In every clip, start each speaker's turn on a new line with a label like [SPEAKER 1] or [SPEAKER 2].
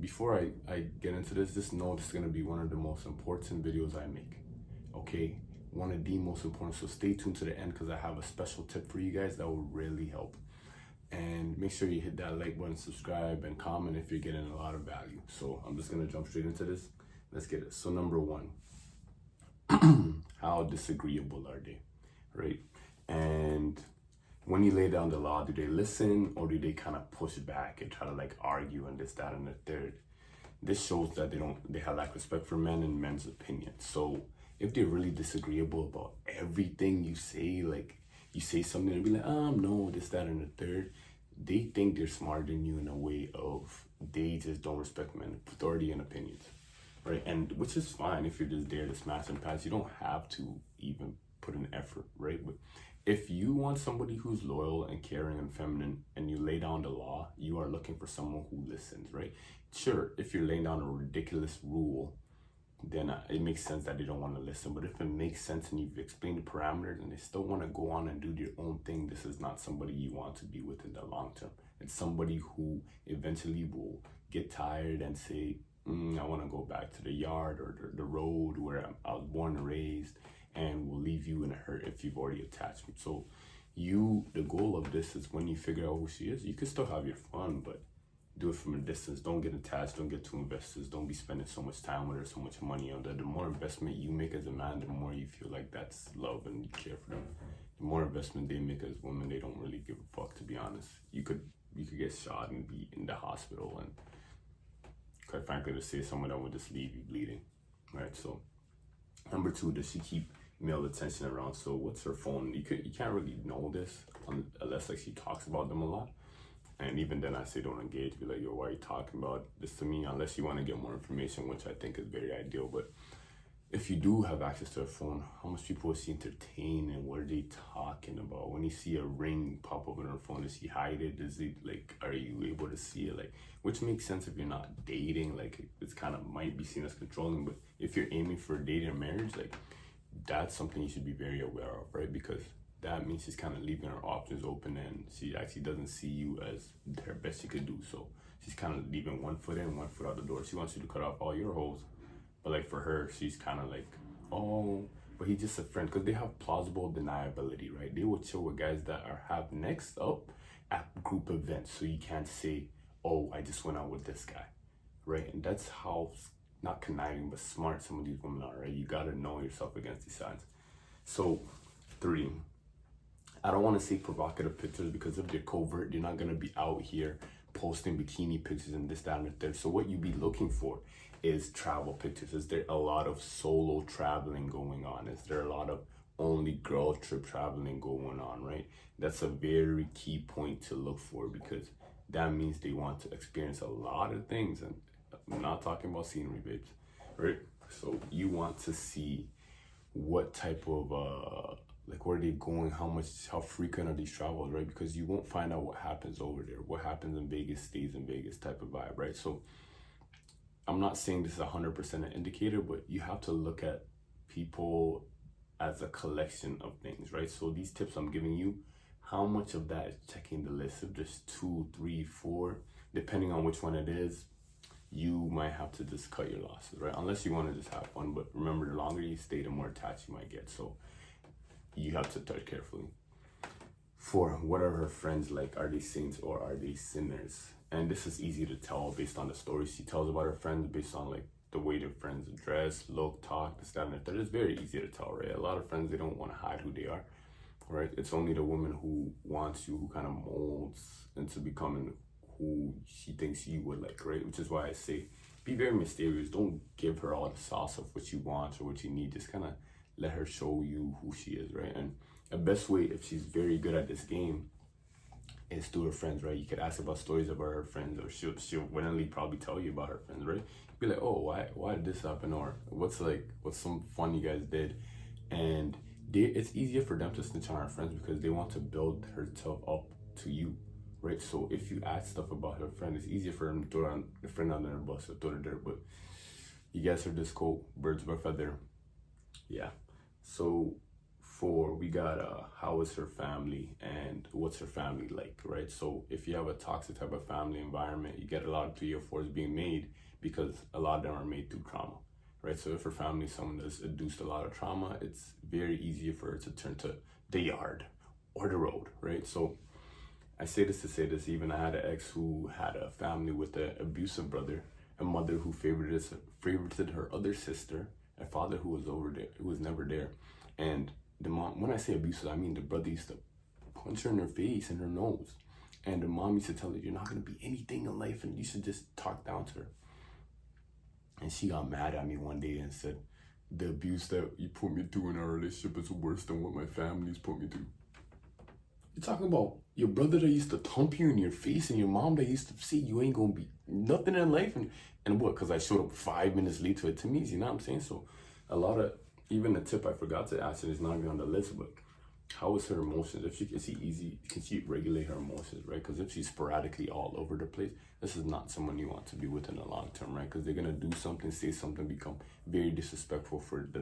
[SPEAKER 1] before I get into this, just know this is going to be one of the most important videos I make. Okay, one of the most important. So stay tuned to the end because I have a special tip for you guys that will really help. And make sure you hit that like button, subscribe, and comment if you're getting a lot of value. So I'm just going to jump straight into this. Let's get it. So number one, how disagreeable are they, right? And when you lay down the law, do they listen or do they kind of push back and try to like argue and this, that, and the third? This shows that they have lack respect for men and men's opinions. So if they're really disagreeable about everything you say, like you say something and be like, no, this, that, and the third, they think they're smarter than you in a way of they just don't respect men, authority, and opinions, right? And which is fine if you're just there to smash and pass. You don't have to even put an effort, right? But if you want somebody who's loyal and caring and feminine and you lay down the law, you are looking for someone who listens, right? Sure, if you're laying down a ridiculous rule, then it makes sense that they don't want to listen. But if it makes sense and you've explained the parameters and they still want to go on and do their own thing, this is not somebody you want to be with in the long term. It's somebody who eventually will get tired and say, I want to go back to the yard or the road where I was born and raised, and will leave you in a hurt if you've already attached. So the goal of this is when you figure out who she is, you can still have your fun, but do it from a distance. Don't get attached, don't get too invested, don't be spending so much time with her, so much money on that. The more investment you make as a man, the more you feel like that's love and you care for them. The more investment they make as women, they don't really give a fuck, to be honest. You could get shot and be in the hospital, and quite frankly, to say someone that would just leave you bleeding, right? So number two, does she keep male attention around? So what's her phone? You can't really know this unless like she talks about them a lot. And even then I say don't engage. Be like, yo, why are you talking about this to me? Unless you want to get more information, which I think is very ideal. But if you do have access to a phone, how much people is she entertain and what are they talking about? When you see a ring pop up on her phone, does she hide it? Does it like, are you able to see it? Like, which makes sense if you're not dating. Like, it's kind of might be seen as controlling. But if you're aiming for dating or marriage, like that's something you should be very aware of, right? Because that means she's kind of leaving her options open and she actually doesn't see you as her best she could do. So she's kind of leaving one foot in, one foot out the door. She wants you to cut off all your holes. But like for her, she's kind of like, oh, but he's just a friend. Because they have plausible deniability, right? They will chill with guys that have next up at group events. So you can't say, oh, I just went out with this guy, right? And that's how, not conniving, but smart some of these women are, right? You got to know yourself against these signs. So 3, I don't want to say provocative pictures because if they're covert, you're not going to be out here posting bikini pictures and this, that, and the third. So what you be looking for is travel pictures. Is there a lot of solo traveling going on? Is there a lot of only girl trip traveling going on, right? That's a very key point to look for because that means they want to experience a lot of things. And I'm not talking about scenery, babes, right? So you want to see what type of like where are they going, how frequent are these travels, right? Because you won't find out what happens over there. What happens in Vegas stays in Vegas type of vibe, right? So I'm not saying this is 100% an indicator, but you have to look at people as a collection of things, right? So these tips I'm giving you, how much of that is checking the list? If there's 2, 3, 4, depending on which one it is, you might have to just cut your losses, right? Unless you want to just have fun. But remember, the longer you stay, the more attached you might get. So you have to touch carefully. 4, what are her friends like? Are they saints or are they sinners? And this is easy to tell based on the stories she tells about her friends, based on like the way their friends dress, look, talk, this, that, and the third. It's very easy to tell, right? A lot of friends, they don't want to hide who they are, right? It's only the woman who wants you, who kind of molds into becoming who she thinks you would like, right? Which is why I say, be very mysterious. Don't give her all the sauce of what you want or what you need. Just kind of let her show you who she is, right? And the best way, if she's very good at this game, is through her friends, right? You could ask about stories about her friends, or she'll willingly probably tell you about her friends, right? Be like, oh, why did this happen, or what's some fun you guys did, and it's easier for them to snitch on her friends because they want to build herself up to you, right? So if you ask stuff about her friend, it's easier for them to throw the friend under the bus or throw the dirt. But you guys heard this quote, birds of a feather. Yeah. So 4, we got how is her family and what's her family like, right? So if you have a toxic type of family environment, you get a lot of 3 or 4s being made because a lot of them are made through trauma, right? So if her family is someone that's induced a lot of trauma, it's very easy for her to turn to the yard or the road, right? So I say this to say this. Even I had an ex who had a family with an abusive brother, a mother who favorited her other sister, a father who was over there, who was never there. And the mom, when I say abusive, I mean the brother used to punch her in her face and her nose. And the mom used to tell her, you're not going to be anything in life and you should just talk down to her. And she got mad at me one day and said, the abuse that you put me through in our relationship is worse than what my family's put me through. You're talking about your brother that used to thump you in your face and your mom that used to say you ain't gonna be nothing in life, and what, because I showed up 5 minutes late to it, to me, you know what I'm saying? So a lot of, even the tip I forgot to ask it is not even on the list, but how is her emotions? If she can she regulate her emotions, right? Because if she's sporadically all over the place, this is not someone you want to be with in the long term, right? Because they're gonna do something, say something, become very disrespectful for the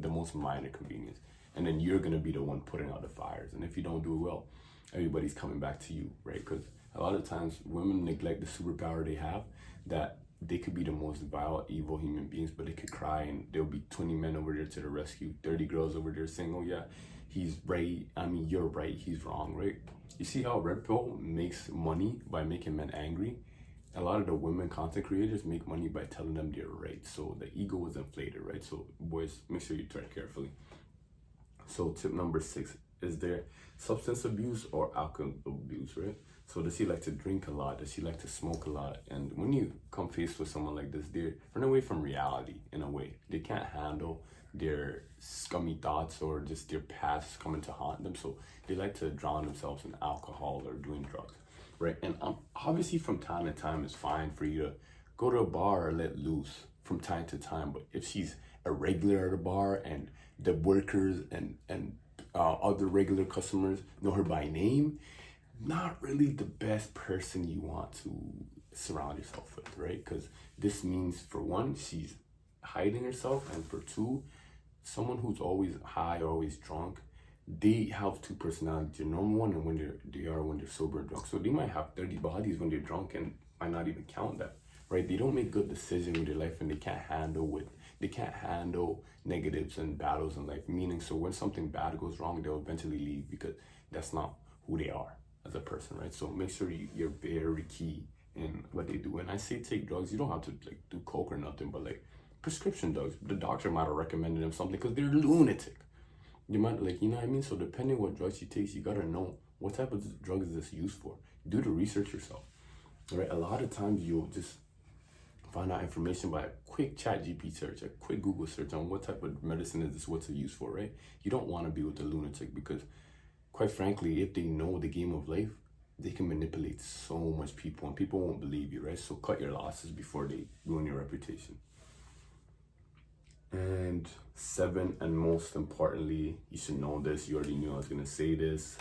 [SPEAKER 1] most minor convenience, and then you're gonna be the one putting out the fires. And if you don't do it well, everybody's coming back to you, right? Because a lot of times women neglect the superpower they have, that they could be the most vile, evil human beings, but they could cry and there'll be 20 men over there to the rescue, 30 girls over there saying, oh yeah, he's right, I mean, you're right, he's wrong, right? You see how Red Pill makes money by making men angry? A lot of the women content creators make money by telling them they're right. So the ego is inflated, right? So boys, make sure you tread carefully. So tip number 6, is there substance abuse or alcohol abuse, right? So does he like to drink a lot? Does he like to smoke a lot? And when you come face with someone like this, they're running away from reality in a way. They can't handle their scummy thoughts or just their past coming to haunt them. So they like to drown themselves in alcohol or doing drugs, right? And obviously from time to time, it's fine for you to go to a bar or let loose from time to time. But if she's a regular at a bar and the workers and other regular customers know her by name, not really the best person you want to surround yourself with, right? Because this means, for one, she's hiding herself, and for 2, someone who's always high or always drunk, they have 2 personalities. They're normal one, and when they're sober and drunk. So they might have 30 bodies when they're drunk and might not even count that, right? They don't make good decisions with their life, and they can't handle negatives and battles in life. Meaning, so when something bad goes wrong, they'll eventually leave because that's not who they are as a person, right? So make sure you're very key in what they do. And I say take drugs, you don't have to like do coke or nothing, but like prescription drugs. The doctor might have recommended them something because they're lunatic. You might, like, you know what I mean? So depending what drugs she takes, you gotta know what type of drug is this used for. Do the research yourself, right? A lot of times you'll just find out information by a quick chat GP search, a quick Google search on what type of medicine is this, what's it used for, right? You don't want to be with a lunatic because, quite frankly, if they know the game of life, they can manipulate so much people and people won't believe you, right? So cut your losses before they ruin your reputation. And 7, and most importantly, you should know this, you already knew I was going to say this,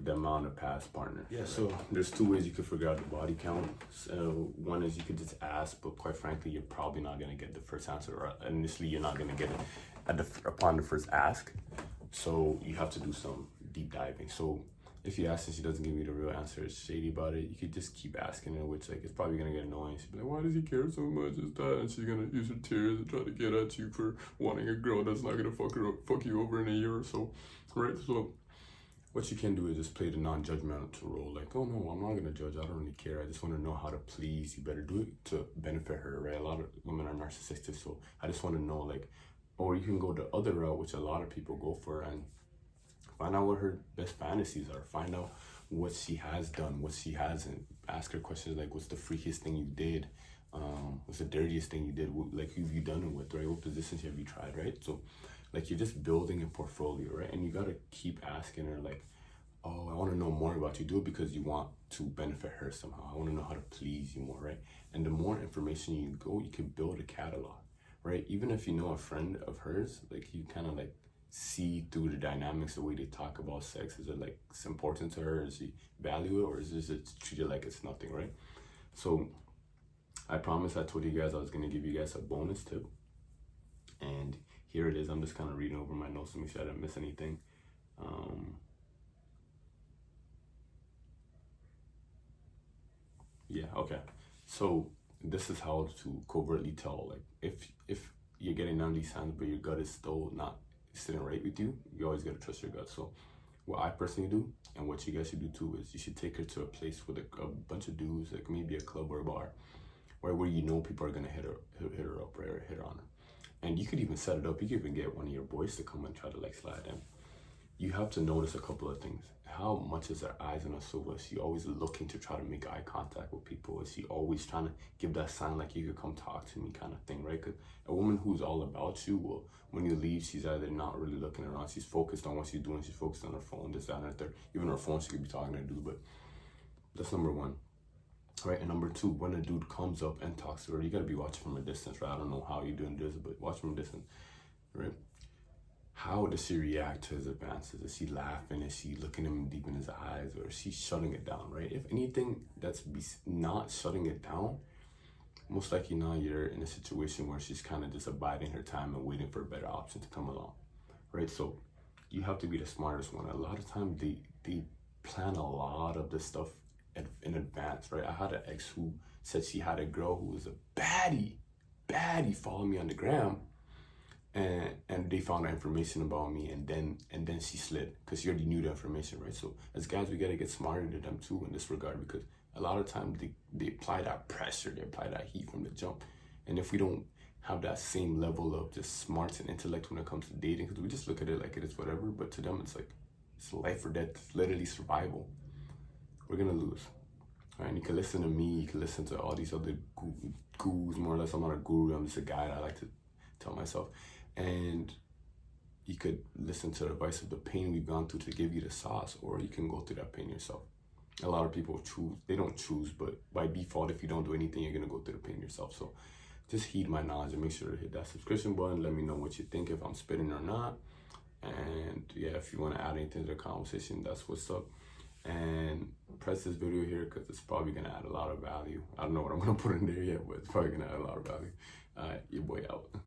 [SPEAKER 1] the amount of past partners. Yeah, so there's 2 ways you could figure out the body count. So one is you could just ask, but quite frankly, you're probably not going to get the first answer, or initially you're not going to get it upon the first ask. So you have to do some deep diving. So if you ask and she doesn't give you the real answer, it's shady about it, you could just keep asking her, which like it's probably gonna get annoying. She'll be like, why does he care so much? Is that? And she's gonna use her tears to try to get at you for wanting a girl that's not gonna fuck you over in a year or so, right? So what you can do is just play the non-judgmental role, like, oh no, I'm not gonna judge, I don't really care, I just wanna know how to please. You better do it to benefit her, right? A lot of women are narcissistic, so I just wanna know, like, or you can go the other route, which a lot of people go for, and find out what her best fantasies are. Find out what she has done, what she hasn't. Ask her questions like, what's the freakiest thing you did? What's the dirtiest thing you did? Like, who have you done it with, right? What positions have you tried, right? So, like, you're just building a portfolio, right? And you gotta keep asking her, like, oh, I wanna know more about you. Do it because you want to benefit her somehow. I wanna know how to please you more, right? And the more information you go, you can build a catalog, right? Even if you know a friend of hers, like, you kind of like see through the dynamics, the way they talk about sex. Is it like it's important to her? Does she value it, or is it treated like it's nothing, right? So I promise I told you guys I was gonna give you guys a bonus tip, and here it is. I'm just kind of reading over my notes to make sure I didn't miss anything. Yeah, okay. So this is how to covertly tell, like, if you're getting none of these signs, but your gut is still not sitting right with you, you always gotta trust your gut. So what I personally do, and what you guys should do too, is you should take her to a place with a bunch of dudes, like maybe a club or a bar, where you know people are gonna hit her up, right, or hit her on her. And you could even set it up. You could even get one of your boys to come and try to like slide in. You have to notice a couple of things. How much is her eyes on her silver? Is she always looking to try to make eye contact with people? Is she always trying to give that sign like you could come talk to me kind of thing, right? Because a woman who's all about you, will, when you leave, she's either not really looking around. She's focused on what she's doing. She's focused on her phone, this, that, and that, third. Even her phone, she could be talking to a dude, but that's number one. Right, and number two, when a dude comes up and talks to her, you gotta be watching from a distance, right? I don't know how you're doing this, but watch from a distance, right? How does she react to his advances? Is she laughing? Is she looking him deep in his eyes? Or is she shutting it down, right? If anything that's not shutting it down, most likely now you're in a situation where she's kind of just abiding her time and waiting for a better option to come along, right? So you have to be the smartest one. A lot of times they plan a lot of this stuff in advance, right? I had an ex who said she had a girl who was a baddie follow me on the gram, and they found out information about me, and then she slid because she already knew the information, right? So as guys, we gotta get smarter to them too in this regard, because a lot of times they apply that pressure, they apply that heat from the jump, and if we don't have that same level of just smarts and intellect when it comes to dating, because we just look at it like it is whatever, but to them it's like it's life or death, it's literally survival. We're gonna lose. Right? And you can listen to me, you can listen to all these other gurus, more or less. I'm not a guru, I'm just a guy, I like to tell myself. And you could listen to the advice of the pain we've gone through to give you the sauce, or you can go through that pain yourself. A lot of people they don't choose, but by default, if you don't do anything, you're gonna go through the pain yourself. So just heed my knowledge and make sure to hit that subscription button. Let me know what you think, if I'm spitting or not. And yeah, if you want to add anything to the conversation, that's what's up. And press this video here because it's probably gonna add a lot of value. I don't know what I'm gonna put in there yet, but it's probably gonna add a lot of value. Your boy out.